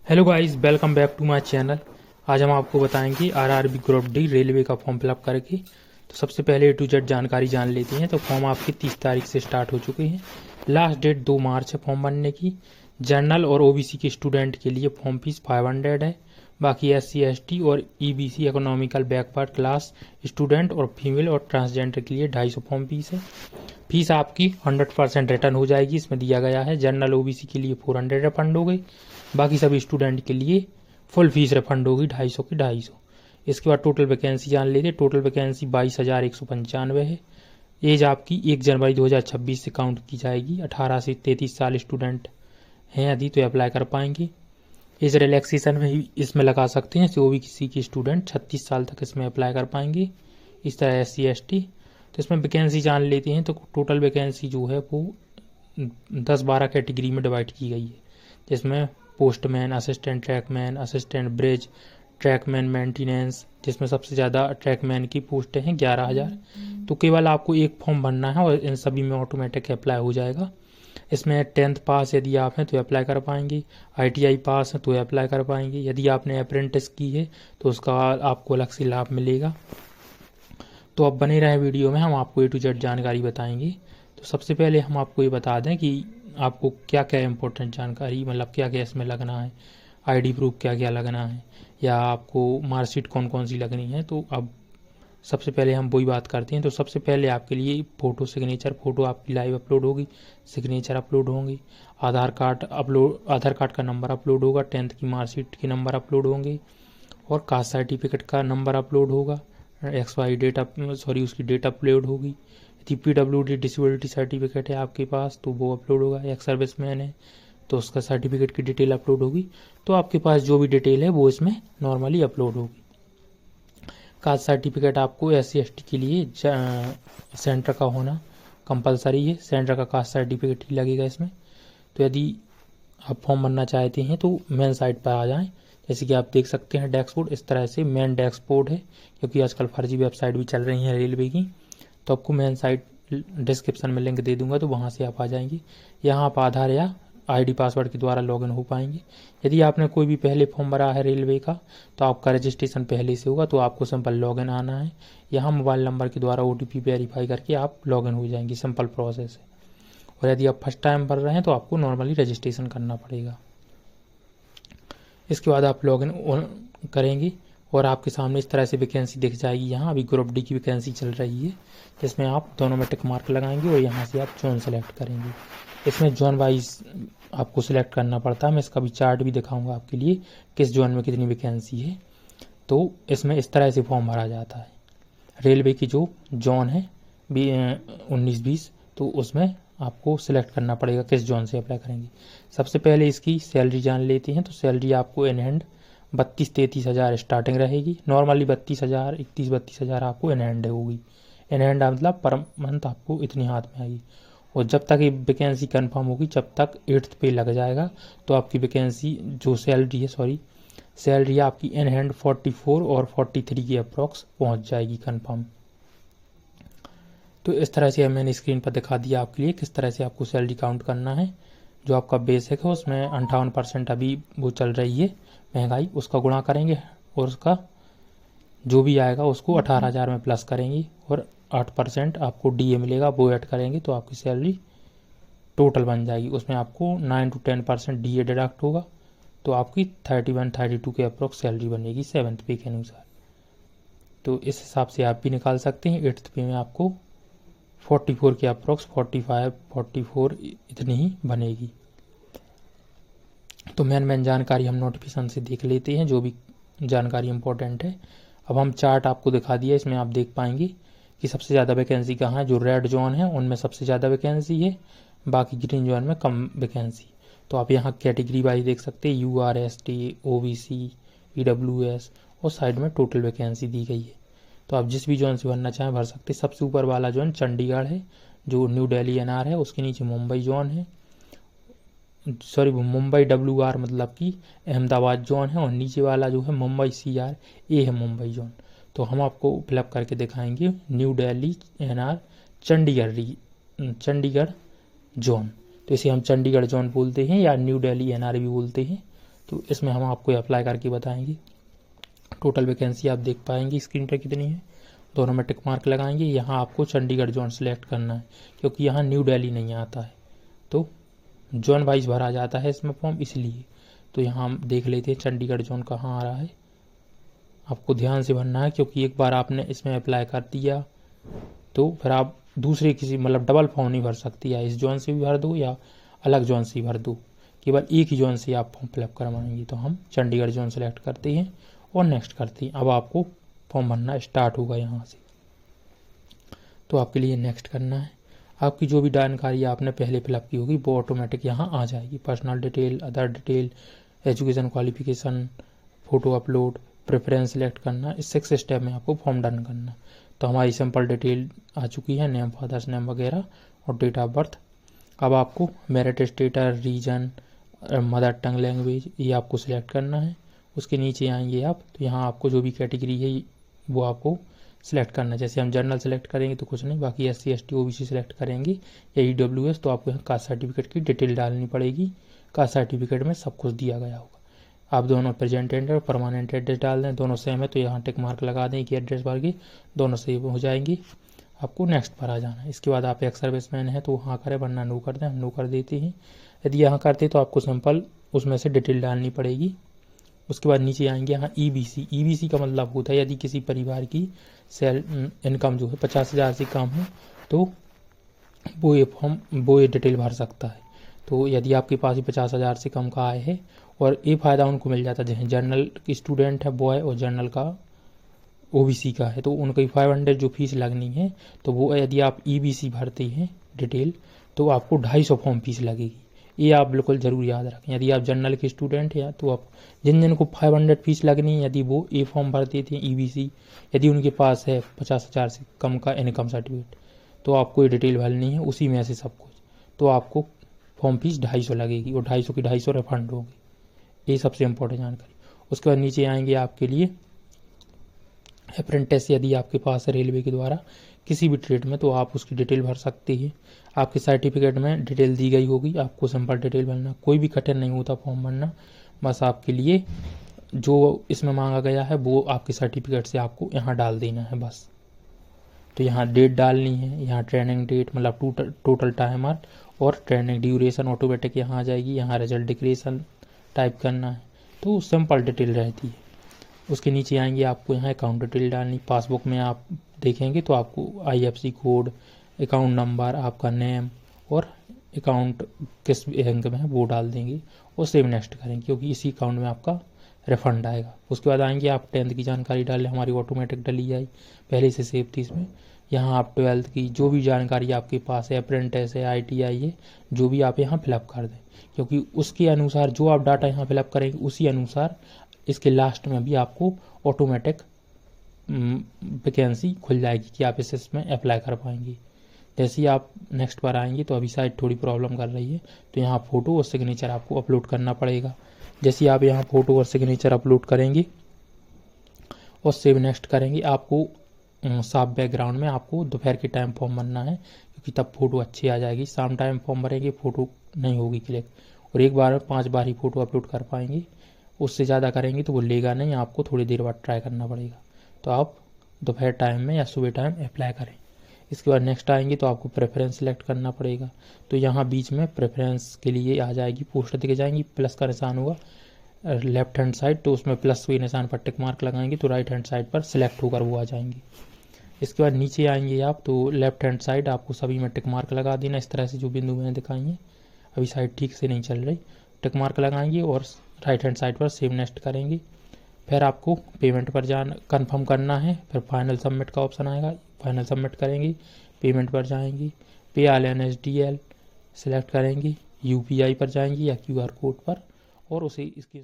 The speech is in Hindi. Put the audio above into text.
Hello guys, welcome back to my channel. आज हम आपको बताएंगे आरआरबी ग्रुप डी रेलवे का फॉर्म फिलअप करके। तो सबसे पहले A to Z जानकारी जान लेते हैं। तो फॉर्म आपकी 30 तारीख से स्टार्ट हो चुके हैं। लास्ट डेट 2 मार्च है फॉर्म भरने की। जनरल और ओबीसी के स्टूडेंट के लिए फॉर्म फीस 500 है। बाकी SC ST और EBC economical backward class student और फीमेल और ट्रांसजेंडर के लिए 250 फॉर्म फीस है। फीस आपकी 100% रिटर्न हो जाएगी, इसमें दिया गया है। जनरल OBC के लिए 400 रिफंड हो गई। बाकी सभी स्टूडेंट के लिए फुल फीस रिफंड होगी 250 की 250। इसके बाद टोटल वैकेंसी जान लेते। टोटल वैकेंसी 22,195 है। एज आपकी 1 जनवरी 2026 से काउंट की जाएगी। 18 से 33 साल स्टूडेंट हैं यदि तो अप्लाई कर पाएंगे। एज रिलैक्सेशन में ही इसमें लगा सकते हैं। जो भी किसी की स्टूडेंट 36 साल तक इसमें अप्लाई कर पाएंगे। इस तरह SC ST। तो इसमें वैकेंसी जान लेते हैं। तो टोटल वैकेंसी जो है वो 10-12 कैटेगरी में डिवाइड की गई है, जिसमें postman, assistant trackman, assistant bridge, trackman maintenance, जिसमें सबसे ज़्यादा ट्रैकमैन की पोस्ट हैं 11,000। तो केवल आपको एक फॉर्म भरना है और इन सभी में ऑटोमेटिक अप्लाई हो जाएगा। इसमें 10th पास यदि आप हैं तो अप्लाई कर पाएंगे। ITI पास है तो अप्लाई कर पाएंगे। यदि आपने अप्रेंटिस की है तो उसका आपको अलग से लाभ मिलेगा। तो अब बने रहे वीडियो में, हम आपको A to Z जानकारी बताएंगे। तो सबसे पहले हम आपको ये बता दें कि आपको क्या क्या इम्पोर्टेंट जानकारी, मतलब क्या क्या इसमें लगना है, ID प्रूफ क्या क्या लगना है, या आपको मार्कशीट कौन कौन सी लगनी है। तो अब सबसे पहले हम वही बात करते हैं। तो सबसे पहले आपके लिए फ़ोटो सिग्नेचर, फ़ोटो आपकी लाइव अपलोड होगी, सिग्नेचर अपलोड होंगे, आधार कार्ड का नंबर अपलोड होगा, 10th की मार्कशीट के नंबर अपलोड होंगे और कास्ट सर्टिफिकेट का नंबर अपलोड होगा, XY डेट उसकी डेट अपलोड होगी। यदि PWD डिसेबिलिटी सर्टिफिकेट है आपके पास तो वो अपलोड होगा। एक सर्विसमैन है तो उसका सर्टिफिकेट की डिटेल अपलोड होगी। तो आपके पास जो भी डिटेल है वो इसमें नॉर्मली अपलोड होगी। कास्ट सर्टिफिकेट आपको SC ST के लिए सेंटर का होना कंपलसरी है। सेंटर का कास्ट सर्टिफिकेट ही लगेगा इसमें। तो यदि आप फॉर्म भरना चाहते हैं तो मेन साइट पर आ जाएं। जैसे कि आप देख सकते हैं डैशबोर्ड इस तरह से मेन डैशबोर्ड है, क्योंकि आजकल फर्जी वेबसाइट भी चल रही हैं रेलवे की। तो आपको मेन साइट डिस्क्रिप्शन में लिंक दे दूंगा, तो वहाँ से आप आ जाएंगे। यहाँ आप आधार या ID पासवर्ड के द्वारा लॉगिन हो पाएंगे। यदि आपने कोई भी पहले फॉर्म भरा है रेलवे का तो आपका रजिस्ट्रेशन पहले से होगा, तो आपको सिंपल लॉगिन आना है। यहाँ मोबाइल नंबर के द्वारा OTP वेरीफाई करके आप लॉगिन हो जाएंगे, सिंपल प्रोसेस है। और यदि आप फर्स्ट टाइम भर रहे हैं तो आपको नॉर्मली रजिस्ट्रेशन करना पड़ेगा। इसके बाद आप लॉगिन करेंगे और आपके सामने इस तरह से वैकेंसी दिख जाएगी। यहाँ अभी ग्रुप डी की वैकेंसी चल रही है, जिसमें आप दोनों में टिक मार्क लगाएंगे और यहाँ से आप जोन सेलेक्ट करेंगे। इसमें जोन वाइज आपको सिलेक्ट करना पड़ता है। मैं इसका भी चार्ट भी दिखाऊंगा आपके लिए, किस जोन में कितनी वैकेंसी है। तो इसमें इस तरह से फॉर्म भरा जाता है। रेलवे की जो जोन है 19-20, तो उसमें आपको सिलेक्ट करना पड़ेगा किस जोन से अप्लाई करेंगे। सबसे पहले इसकी सैलरी जान लेते हैं। तो सैलरी आपको इन हैंड 32-33 हज़ार स्टार्टिंग रहेगी। नॉर्मली 32,000, 31-32 हज़ार आपको इन हैंड होगी। इन हैंड मतलब पर मंथ आपको इतनी हाथ में आएगी। और जब तक ये वैकेंसी कंफर्म होगी जब तक 8th पे लग जाएगा तो आपकी वैकेंसी जो सैलरी आपकी इन हैंड 44 और 43 की अप्रॉक्स पहुंच जाएगी कंफर्म। तो इस तरह से मैंने स्क्रीन पर दिखा दिया आपके लिए किस तरह से आपको सैलरी काउंट करना है। जो आपका बेसिक है उसमें 58% अभी वो चल रही है महंगाई, उसका गुणा करेंगे और उसका जो भी आएगा उसको 18,000 में प्लस करेंगे और 8% आपको DA मिलेगा, वो ऐड करेंगे तो आपकी सैलरी टोटल बन जाएगी। उसमें आपको 9 to 10% DA डिडक्ट होगा, तो आपकी 31-32 के अप्रोक्स सैलरी बनेगी 7th पे के अनुसार। तो इस हिसाब से आप भी निकाल सकते हैं। 8th पे में आपको 44 के अप्रोक्स 45-44 इतनी ही बनेगी। तो मेन जानकारी हम नोटिफिकेशन से देख लेते हैं, जो भी जानकारी इंपॉर्टेंट है। अब हम चार्ट आपको दिखा दिया, इसमें आप देख पाएंगे कि सबसे ज़्यादा वैकेंसी कहाँ है। जो रेड जोन है उनमें सबसे ज़्यादा वैकेंसी है, बाकी ग्रीन जोन में कम वैकेंसी। तो आप यहाँ कैटेगरी वाइज देख सकते हैं, UR ST OBC EWS और साइड में टोटल वैकेंसी दी गई है। तो आप जिस भी जोन से भरना चाहें भर सकते हैं। सबसे ऊपर वाला जोन चंडीगढ़ है, जो न्यू दिल्ली NR है। उसके नीचे मुंबई जोन है, सॉरी मुंबई WR मतलब कि अहमदाबाद जोन है। और नीचे वाला जो है मुंबई CR ये है मुंबई जोन। तो हम आपको फिलअप करके दिखाएंगे new Delhi NR Chandigarh zone. तो इसे हम चंडीगढ़ जोन बोलते हैं या न्यू दिल्ली NR भी बोलते हैं। तो इसमें हम आपको अप्लाई करके बताएंगे। टोटल वैकेंसी आप देख पाएंगे स्क्रीन पर कितनी है, दोनों में टिक मार्क लगाएंगे। यहाँ आपको चंडीगढ़ जोन सेलेक्ट करना है क्योंकि यहाँ न्यू दिल्ली नहीं आता है, तो जोन वाइज भरा जाता है इसमें फॉर्म, इसलिए। तो यहाँ हम देख लेते हैं चंडीगढ़ जोन कहाँ आ रहा है। आपको ध्यान से भरना है क्योंकि एक बार आपने इसमें अप्लाई कर दिया तो फिर आप दूसरे किसी मतलब डबल फॉर्म नहीं भर सकती, या इस जोन से भी भर दो या अलग जोन से भर दो, केवल एक ही जोन से आप फॉर्म फिलअप करवाएंगे। तो हम चंडीगढ़ जोन सेलेक्ट करते हैं और नेक्स्ट करते हैं। अब आपको फॉर्म भरना स्टार्ट होगा यहाँ से, तो आपके लिए नेक्स्ट करना है। आपकी जो भी जानकारी आपने पहले फिलअप की होगी वो ऑटोमेटिक यहाँ आ जाएगी। Personal detail, other detail, education qualification, photo upload, preference select करना। इस 6 स्टेप में आपको फॉर्म डन करना। तो हमारी सिंपल डिटेल आ चुकी है, नेम, फादर्स नेम वगैरह और डेट ऑफ बर्थ। अब आपको merit status, reason, mother tongue language ये आपको सिलेक्ट करना है। उसके नीचे आएंगे आप तो यहाँ आपको जो भी कैटेगरी है वो आपको सिलेक्ट करना है। जैसे हम जनरल सेलेक्ट करेंगे तो कुछ नहीं, बाकी SC ST OBC सेलेक्ट करेंगे या EWS तो आपको यहाँ कास्ट सर्टिफिकेट की डिटेल डालनी पड़ेगी। कास्ट सर्टिफिकेट में सब कुछ दिया गया होगा। आप दोनों प्रेजेंट एड्रेस और परमानेंट एड्रेस डाल दें, दोनों सेम है तो यहाँ टिक मार्क लगा दें कि एड्रेस भर के दोनों सेव हो जाएंगे। आपको नेक्स्ट पर आ जाना है। इसके बाद आप एक्स सर्विसमैन है तो हाँ करें, वरना नो कर दें, हम नो कर देते हैं। यदि यहाँ करते तो आपको सिंपल उसमें से डिटेल डालनी पड़ेगी। उसके बाद नीचे आएंगे यहाँ EBC का मतलब होता है यदि किसी परिवार की इनकम जो है 50,000 से कम है तो वो ये डिटेल भर सकता है। तो यदि आपके पास ही 50,000 से कम का आय है, और ये फ़ायदा उनको मिल जाता है जैसे जनरल स्टूडेंट है बॉय और जनरल का OBC का है तो उनकी 500 जो फीस लगनी है, तो वो यदि आप EBC भरते हैं डिटेल तो आपको 250 फॉर्म फीस लगेगी। ये आप बिल्कुल ज़रूर याद रखें। यदि आप जनरल के स्टूडेंट हैं तो आप जिन को 500 फीस लगनी है यदि वो ए फॉर्म भर देते हैं EBC, यदि उनके पास है 50,000 से कम का इनकम सर्टिफिकेट तो आपको ये डिटेल भरनी है उसी में से सब कुछ। तो आपको फॉर्म फीस 250 लगेगी और 250 की 250 रिफंड होगी। ये सबसे इम्पोर्टेंट जानकारी। उसके बाद नीचे आएंगे आपके लिए अप्रेंटिस, यदि आपके पास है रेलवे के द्वारा किसी भी ट्रेड में तो आप उसकी डिटेल भर सकते हैं। आपके सर्टिफिकेट में डिटेल दी गई होगी, आपको सिंपल डिटेल भरना, कोई भी कठिन नहीं होता फॉर्म भरना। बस आपके लिए जो इसमें मांगा गया है वो आपके सर्टिफिकेट से आपको यहाँ डाल देना है बस। तो यहाँ डेट डालनी है, यहाँ ट्रेनिंग डेट मतलब टोटल टाइमर और ट्रेनिंग ड्यूरेशन ऑटोमेटिक यहाँ आ जाएगी। यहाँ रिजल्ट डिक्लेरेशन टाइप करना है, तो सिंपल डिटेल रहती है। उसके नीचे आएंगे आपको यहाँ अकाउंट डिटेल डालनी। पासबुक में आप देखेंगे तो आपको IFSC कोड, अकाउंट नंबर, आपका नेम और अकाउंट किस बैंक में है वो डाल देंगे और सेव नेक्स्ट करेंगे क्योंकि इसी अकाउंट में आपका रिफंड आएगा। उसके बाद आएंगे आप 10th की जानकारी डालें, हमारी ऑटोमेटिक डली जाए, पहले से सेव थी इसमें। यहाँ आप 12th की जो भी जानकारी आपके पास है, अप्रेंटिस है, ITI है, जो भी आप यहाँ फिलअप कर दें क्योंकि उसके अनुसार जो आप डाटा यहाँ फिलअप करेंगे उसी अनुसार इसके लास्ट में भी आपको ऑटोमेटिक वैकेंसी खुल जाएगी कि आप इसमें अप्लाई कर पाएंगे। जैसे ही आप नेक्स्ट पर आएंगे तो अभी साइट थोड़ी प्रॉब्लम कर रही है तो यहाँ फ़ोटो और सिग्नेचर आपको अपलोड करना पड़ेगा। जैसे ही आप यहाँ फ़ोटो और सिग्नेचर अपलोड करेंगे और सेव नेक्स्ट करेंगे, आपको साफ बैकग्राउंड में आपको दोपहर के टाइम फॉर्म भरना है क्योंकि तब फ़ोटो अच्छी आ जाएगी। शाम टाइम फॉर्म भरेंगे फ़ोटो नहीं होगी क्लिक, और एक बार में 5 बार ही फ़ोटो अपलोड कर पाएंगे। उससे ज़्यादा करेंगे तो वो लेगा नहीं, आपको थोड़ी देर बाद ट्राई करना पड़ेगा। तो आप दोपहर टाइम में या सुबह टाइम अप्लाई करें। इसके बाद नेक्स्ट आएंगे तो आपको प्रेफरेंस सेलेक्ट करना पड़ेगा। तो यहाँ बीच में प्रेफरेंस के लिए आ जाएगी पोस्ट दिखे जाएंगी, प्लस का निशान होगा लेफ्ट हैंड साइड, तो उसमें प्लस के निशान पर टिक मार्क लगाएंगे तो राइट हैंड साइड पर सिलेक्ट होकर वो आ जाएंगे। इसके बाद नीचे आएंगे आप तो लेफ्ट हैंड साइड आपको सभी में टिक मार्क लगा देना, इस तरह से जो बिंदु मैंने दिखाई है। अभी साइड ठीक से नहीं चल रही, टिक मार्क लगाएंगे और राइट हैंड साइड पर सेव नेक्स्ट करेंगे। फिर आपको पेमेंट पर कंफर्म करना है, फिर फाइनल सबमिट का ऑप्शन आएगा, फाइनल सबमिट करेंगे, पेमेंट पर जाएंगे, पे ऑल NSDL सेलेक्ट करेंगे, UPI पर जाएंगे या QR कोड पर और उसे इसकी